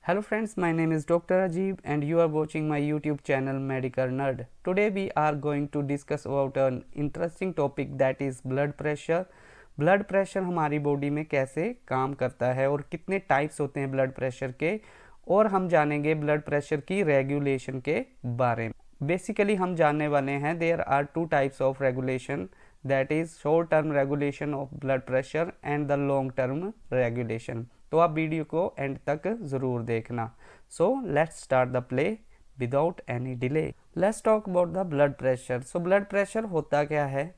Hello friends, my name is Dr. Ajib and you are watching my YouTube channel Medical Nerd. Today we are going to discuss about an interesting topic that is blood pressure. Blood pressure हमारी body में कैसे काम करता है और कितने types होते हैं ब्लड प्रेशर के, और हम जानेंगे ब्लड प्रेशर की रेगुलेशन के बारे में। बेसिकली हम जानने वाले हैं there are two types of regulation, that is short term regulation of blood pressure and the long term regulation. तो आप वीडियो को एंड तक ज़रूर देखना। So let's start the play without any delay. Let's talk about the blood pressure. So blood pressure होता क्या है?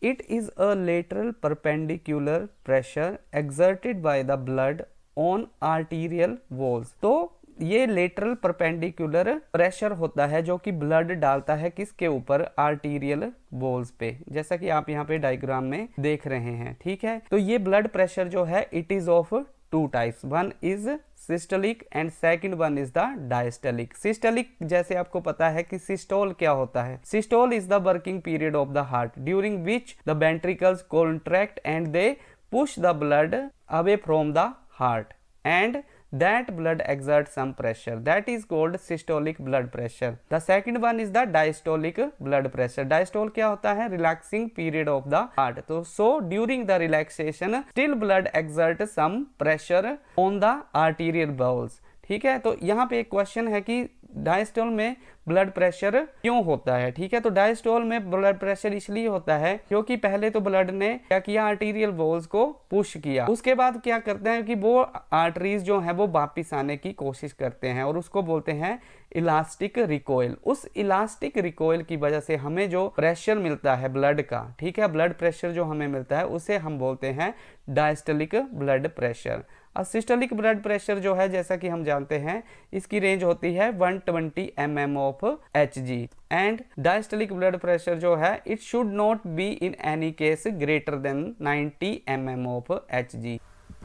It is a lateral perpendicular pressure exerted by the blood on arterial walls. तो ये lateral perpendicular pressure होता है जो कि blood डालता है किसके ऊपर? आर्टीरियल वॉल्स पे, जैसा कि आप यहाँ पे डायग्राम में देख रहे हैं। ठीक है, तो ये ब्लड प्रेशर जो है it is of two types, one is systolic and second one is the diastolic. Systolic जैसे आपको पता है कि सिस्टोल क्या होता है। Systole is the working period of the heart during which the ventricles contract and they push the blood away from the heart and that blood exerts some pressure, that is called systolic blood pressure. The second one is the diastolic blood pressure. Diastole क्या होता है? Relaxing period of the heart. तो so during the relaxation still blood exerts some pressure on the arterial valves. ठीक है, तो यहाँ पे एक क्वेश्चन है कि डायस्टोल में ब्लड प्रेशर क्यों होता है। ठीक है, तो डायस्टोल में ब्लड प्रेशर इसलिए होता है क्योंकि पहले तो ब्लड ने क्या किया? आर्टीरियल वॉल्स को पुश किया, उसके बाद क्या करते हैं कि वो आर्टरीज जो है वो वापिस आने की कोशिश करते हैं और उसको बोलते हैं इलास्टिक रिकॉइल। उस इलास्टिक रिकॉइल की वजह से हमें जो प्रेशर मिलता है ब्लड का, ठीक है, ब्लड प्रेशर जो हमें मिलता है उसे हम बोलते हैं डायस्टोलिक ब्लड प्रेशर। और सिस्टोलिक ब्लड प्रेशर जो है जैसा कि हम जानते हैं इसकी रेंज होती है 120 mm of Hg and diastolic blood pressure जो है it should not be in any case greater than 90 mm of Hg।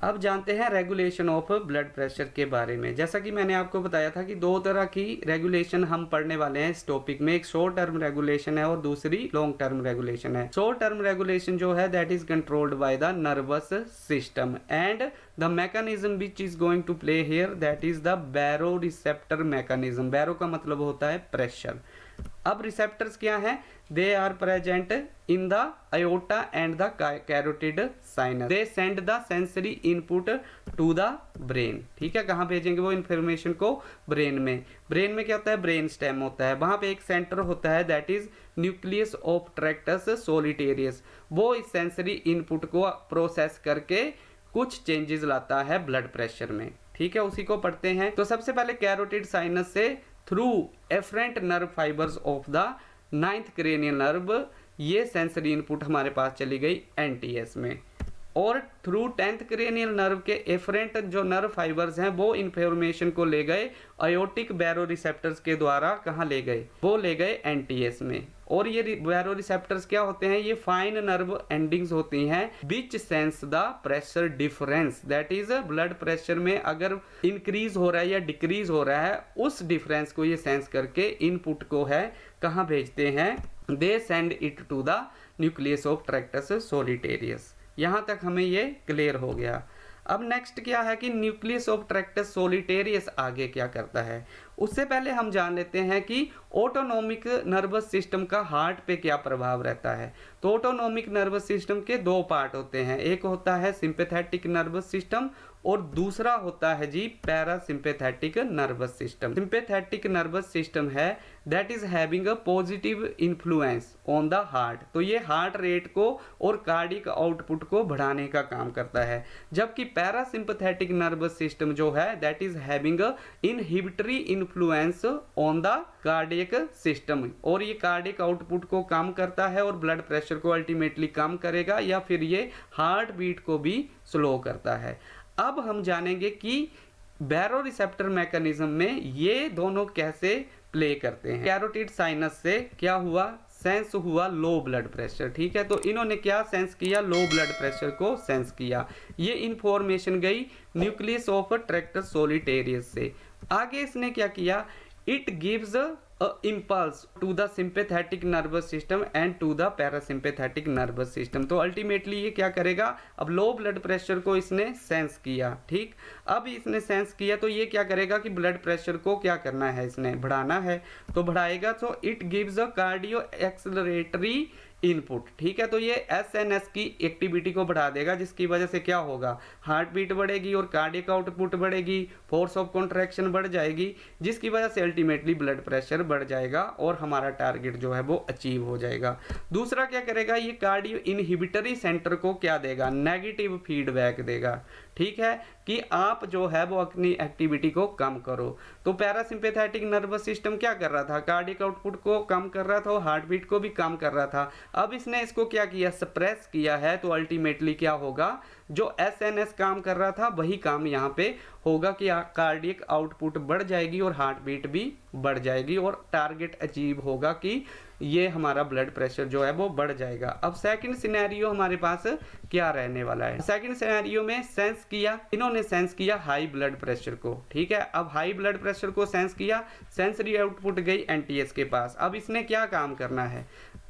अब जानते हैं रेगुलेशन ऑफ ब्लड प्रेशर के बारे में। जैसा कि मैंने आपको बताया था कि दो तरह की रेगुलेशन हम पढ़ने वाले हैं इस टॉपिक में, एक शॉर्ट टर्म रेगुलेशन है और दूसरी लॉन्ग टर्म रेगुलेशन है। शॉर्ट टर्म रेगुलेशन जो है that is controlled by the nervous system and the mechanism which is going to play here that is the baro receptor mechanism. Baro का मतलब होता है प्रेशर। अब रिसेप्टर्स क्या हैं? They are present in the aorta and the carotid sinus. They send the sensory input to the brain. ठीक है, कहाँ भेजेंगे वो इन्फॉर्मेशन को? ब्रेन में। ब्रेन में क्या होता है? ब्रेन स्टेम होता है, वहाँ पे एक सेंटर होता है that is nucleus of tractus solitarius. वो इस सेंसरी इनपुट को प्रोसेस करके कुछ चेंजेस लाता है ब्लड प्रेशर में। ठीक है, उसी को पढ़ते हैं। तो सबसे पहले कैरोटिड साइनस से through afferent nerve fibres of the 9th cranial nerve ये सेंसरी इनपुट हमारे पास चली गई एनटीएस में, और थ्रू 10th क्रेनियल नर्व के एफरेंट जो नर्व फाइबर्स हैं वो इंफॉर्मेशन को ले गए अयोटिक बैरो रिसेप्टर्स के द्वारा। कहाँ ले गए? वो ले गए एनटीएस में। और ये बैरो रिसेप्टर्स क्या होते हैं? ये फाइन नर्व एंडिंग्स होती हैं which sense the pressure difference, that is blood pressure में अगर इंक्रीज हो रहा है या डिक्रीज हो रहा है उस डिफरेंस को ये सेंस करके इनपुट को है कहाँ भेजते हैं? They send it to the nucleus of tractus solitarius. यहाँ तक हमें ये क्लियर हो गया। अब नेक्स्ट क्या है कि न्यूक्लियस ऑफ ट्रैक्टस सोलिटेरियस आगे क्या करता है? उससे पहले हम जान लेते हैं कि ऑटोनोमिक नर्वस सिस्टम का हार्ट पे क्या प्रभाव रहता है। तो ऑटोनोमिक नर्वस सिस्टम के दो पार्ट होते हैं, एक होता है सिंपैथेटिक नर्वस सिस्टम और दूसरा होता है जी parasympathetic nervous system. Sympathetic nervous system है that is having a positive influence on the heart. तो ये हार्ट रेट को और कार्डिक आउटपुट को बढ़ाने का काम करता है, जबकि पैरासिम्पैथेटिक नर्वस सिस्टम जो है that is having a inhibitory influence on the cardiac system, और ये कार्डिक आउटपुट को कम करता है और ब्लड प्रेशर को अल्टीमेटली कम करेगा या फिर ये हार्ट बीट को भी स्लो करता है। अब हम जानेंगे कि बैरो रिसेप्टर मैकेनिज्म में ये दोनों कैसे प्ले करते हैं। कैरोटिड साइनस से क्या हुआ? सेंस हुआ लो ब्लड प्रेशर। ठीक है, तो इन्होंने क्या सेंस किया? लो ब्लड प्रेशर को सेंस किया। ये इंफॉर्मेशन गई न्यूक्लियस ऑफ ट्रैक्टस सोलिटेरियस से। आगे इसने क्या किया? It gives impulse to the sympathetic nervous system and to the parasympathetic nervous system। तो अल्टीमेटली ये क्या करेगा, अब लो ब्लड प्रेशर को इसने सेंस किया, ठीक। अब इसने सेंस किया तो ये क्या करेगा कि ब्लड प्रेशर को क्या करना है, इसने बढ़ाना है, तो बढ़ाएगा। तो it gives a cardio acceleratory input, ठीक है। तो ये एसएनएस की एक्टिविटी को बढ़ा देगा, जिसकी वजह से क्या होगा, हार्ट बीट बढ़ेगी और कार्डियक आउटपुट बढ़ेगी, फोर्स ऑफ कॉन्ट्रैक्शन बढ़ जाएगी, जिसकी वजह से अल्टीमेटली ब्लड प्रेशर बढ़ जाएगा और हमारा टारगेट जो है वो अचीव हो जाएगा। दूसरा क्या करेगा, ये कार्डियो इनहिबिटरी सेंटर को क्या देगा, नेगेटिव फीडबैक देगा, ठीक है, कि आप जो है वो अपनी एक्टिविटी को कम करो। तो पैरासिम्पैथेटिक नर्वस सिस्टम क्या कर रहा था, कार्डियक आउटपुट को कम कर रहा था और हार्ट बीट को भी कम कर रहा था। अब इसने इसको क्या किया, सप्रेस किया है, तो अल्टीमेटली क्या होगा, जो एसएनएस काम कर रहा था वही काम यहाँ पे होगा कि कार्डियक आउटपुट बढ़ जाएगी और हार्ट बीट भी बढ़ जाएगी और टारगेट अचीव होगा कि ये हमारा ब्लड प्रेशर जो है वो बढ़ जाएगा। अब सेकंड सिनेरियो हमारे पास क्या रहने वाला है, सेकंड सिनेरियो में सेंस किया, इन्होंने सेंस किया हाई ब्लड प्रेशर को, ठीक है। अब हाई ब्लड प्रेशर को सेंस किया, सेंसरी आउटपुट गई एनटीएस के पास। अब इसने क्या काम करना है,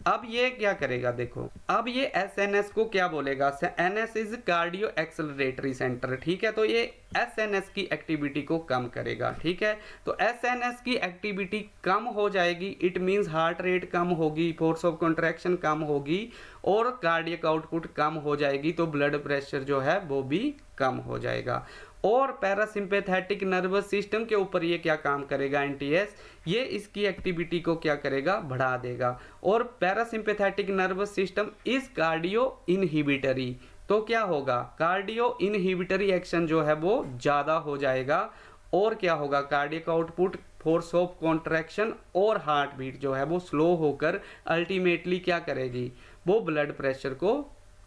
अब ये क्या करेगा, देखो अब ये एसएनएस को क्या बोलेगा, एनएस इज कार्डियो एक्सेलरेटरी सेंटर, ठीक है। तो ये एसएनएस की एक्टिविटी को कम करेगा, ठीक है। तो एसएनएस की एक्टिविटी कम हो जाएगी, इट मींस हार्ट रेट कम होगी, फोर्स ऑफ कॉन्ट्रैक्शन कम होगी और कार्डियक आउटपुट कम हो जाएगी, तो ब्लड प्रेशर जो है वो भी कम हो जाएगा। और पैरासिम्पैथेटिक नर्वस सिस्टम के ऊपर ये क्या काम करेगा, एनटीएस, ये इसकी एक्टिविटी को क्या करेगा, बढ़ा देगा। और parasympathetic nervous system is cardio inhibitory, तो क्या होगा, कार्डियो इनहिबिटरी एक्शन जो है वो ज़्यादा हो जाएगा और क्या होगा, cardiac output, force of contraction और हार्ट बीट जो है वो स्लो होकर अल्टीमेटली क्या करेगी, वो ब्लड प्रेशर को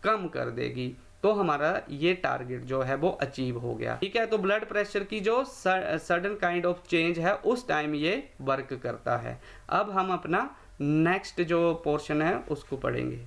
कम कर देगी। तो हमारा ये टारगेट जो है वो अचीव हो गया, ठीक है। तो ब्लड प्रेशर की जो सडन काइंड ऑफ चेंज है उस टाइम ये वर्क करता है। अब हम अपना नेक्स्ट जो पोर्शन है उसको पढ़ेंगे।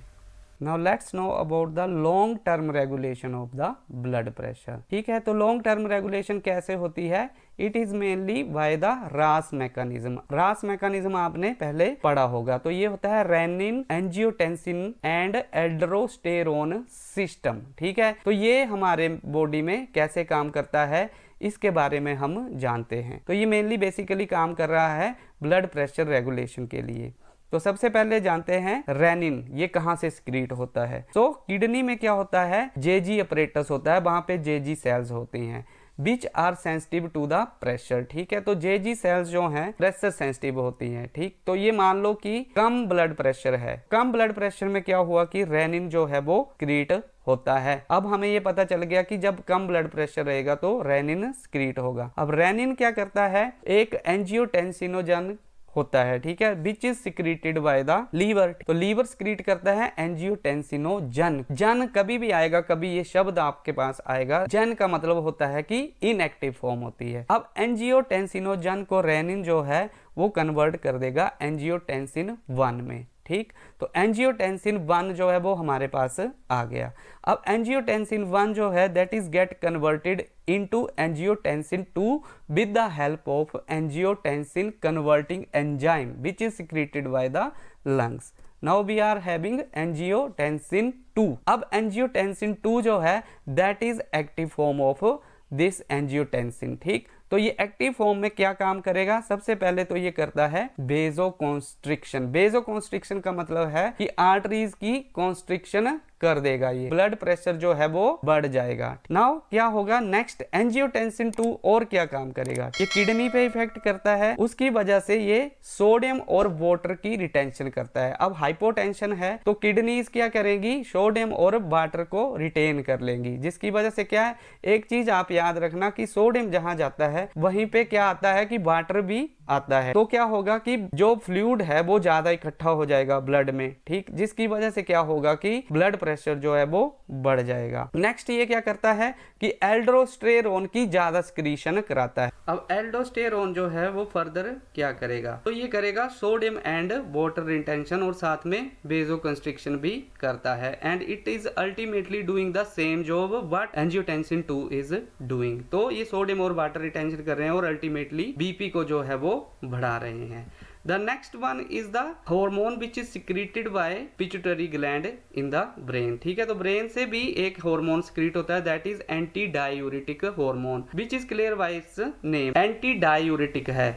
Now let's know about the long term regulation of the blood pressure, ठीक है। तो long term regulation कैसे होती है, it is mainly by the RAS mechanism. RAS mechanism आपने पहले पढ़ा होगा, तो ये होता है renin, angiotensin and aldosterone system, ठीक है। तो ये हमारे बॉडी में कैसे काम करता है इसके बारे में हम जानते हैं। तो ये मेनली बेसिकली काम कर रहा है ब्लड प्रेशर रेगुलेशन के लिए। तो सबसे पहले जानते हैं रेनिन ये कहाँ से सिक्रीट होता है। तो किडनी में क्या होता है, जेजी अपरेटस होता है, वहां पे जेजी सेल्स होती हैं which are sensitive to the pressure, ठीक है। तो जेजी सेल्स जो हैं प्रेशर सेंसिटिव होती हैं, ठीक। तो ये मान लो कि कम ब्लड प्रेशर है, कम ब्लड प्रेशर में क्या हुआ कि रेनिन जो है वो क्रीट होता है। अब हमें ये पता चल गया कि जब कम ब्लड प्रेशर रहेगा तो रेनिन स्क्रीट होगा। अब रेनिन क्या करता है, एक एंजियोटेंसिनोजन होता है, ठीक है, which is secreted by the liver. तो लीवर सिक्रीट करता है एंजियोटेंसिनोजन। जन कभी भी आएगा, कभी ये शब्द आपके पास आएगा, जन का मतलब होता है कि इनएक्टिव फॉर्म होती है। अब एंजियोटेंसिनोजन को रेनिन जो है वो कन्वर्ट कर देगा एंजियोटेंसिन 1 में, ठीक। तो एंजियोटेंसिन 1 जो है वो हमारे पास आ गया। अब एंजियोटेंसिन 1 जो है that is get converted into angiotensin 2 with the help of angiotensin converting enzyme which is secreted by the lungs. Now we are having angiotensin 2। अब एंजियोटेंसिन 2 जो है that is active form of this angiotensin, ठीक। तो ये active form में क्या काम करेगा, सबसे पहले तो ये करता है वेजोकॉन्स्ट्रिक्शन। वेजोकॉन्स्ट्रिक्शन का मतलब है कि आर्टरीज की कॉन्स्ट्रिक्शन कर देगा, ये ब्लड प्रेशर जो है वो बढ़ जाएगा। नाउ क्या होगा नेक्स्ट, एंजियोटेंसिन 2 और क्या काम करेगा, ये किडनी पे इफेक्ट करता है, उसकी वजह से ये सोडियम और वाटर की रिटेंशन करता है। अब हाइपोटेंशन है तो किडनीज क्या करेंगी, सोडियम और वाटर को रिटेन कर लेंगी, जिसकी वजह से क्या है, एक चीज आप याद रखना कि सोडियम जहां जाता है वहीं पे क्या आता है कि वाटर भी आता है। तो क्या होगा कि जो फ्लूइड है वो ज्यादा इकट्ठा हो जाएगा ब्लड में, ठीक, जिसकी वजह से क्या होगा कि ब्लड प्रेशर जो है वो बढ़ जाएगा। नेक्स्ट ये क्या करता है कि एल्डोस्टेरोन की ज्यादा सिक्रीशन कराता है। अब एल्डोस्टेरोन जो है वो फर्दर क्या करेगा, तो ये करेगा सोडियम एंड वाटर रिटेंशन और साथ में वेजोकंस्ट्रिक्शन भी करता है and it is ultimately doing the same job what angiotensin 2 is doing. तो ये सोडियम और वाटर रिटेंशन कर रहे हैं और अल्टीमेटली बीपी को जो है वो बढ़ा रहे हैं। The next one is the hormone which is secreted by pituitary gland in the brain. ठीक है, तो ब्रेन से भी एक हार्मोन secrete होता है, that is anti diuretic hormone, which is clear by its name. Anti diuretic है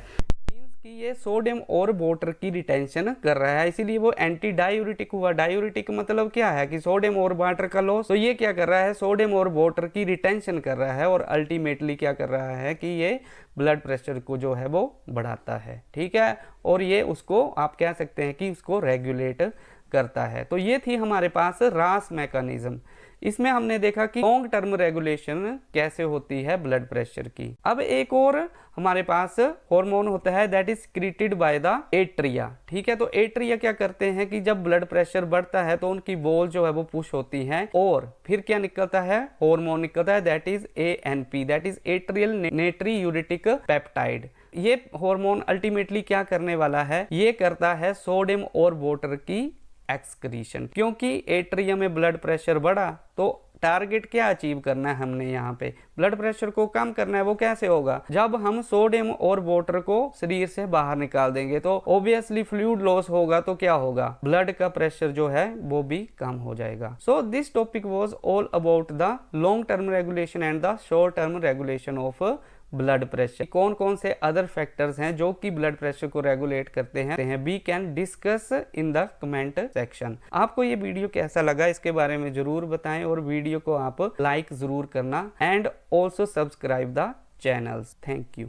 कि ये सोडियम और वाटर की रिटेंशन कर रहा है, इसीलिए वो एंटी डायूरिटिक हुआ। डायूरिटिक मतलब क्या है कि सोडियम और वाटर का लॉस, तो ये क्या कर रहा है, सोडियम और वाटर की रिटेंशन कर रहा है और अल्टीमेटली क्या कर रहा है कि ये ब्लड प्रेशर को जो है वो बढ़ाता है। ठीक है, और ये उसको आप कह सकते हैं कि उसको रेगुलेट करता है। तो ये थी हमारे पास रास मैकेनिज्म। इसमें हमने देखा कि लॉन्ग टर्म रेगुलेशन कैसे होती है ब्लड प्रेशर की। अब एक और हमारे पास हार्मोन होता है that is secreted by the atria. ठीक है, तो एट्रिया क्या करते हैं कि जब ब्लड प्रेशर बढ़ता है तो उनकी वॉल जो है वो पुश होती है और फिर क्या निकलता है, हार्मोन निकलता है that is ANP, that is atrial natriuretic peptide. ये हार्मोन अल्टीमेटली क्या करने वाला है, ये करता है सोडियम और वाटर की एक्सक्रीशन। क्योंकि एट्रिया में ब्लड प्रेशर बढ़ा तो टारगेट क्या अचीव करना है हमने, यहाँ पे ब्लड प्रेशर को कम करना है। वो कैसे होगा, जब हम सोडियम और वाटर को शरीर से बाहर निकाल देंगे तो ऑब्वियसली फ्लूइड लॉस होगा, तो क्या होगा, ब्लड का प्रेशर जो है वो भी कम हो जाएगा। So this topic was all about the long term regulation and the short term regulation of blood pressure. कौन कौन से अदर फैक्टर्स हैं जो कि ब्लड प्रेशर को रेगुलेट करते हैं, we can discuss in the comment section. आपको ये वीडियो कैसा लगा इसके बारे में जरूर बताएं और वीडियो को आप लाइक जरूर करना and also subscribe the channels. Thank you.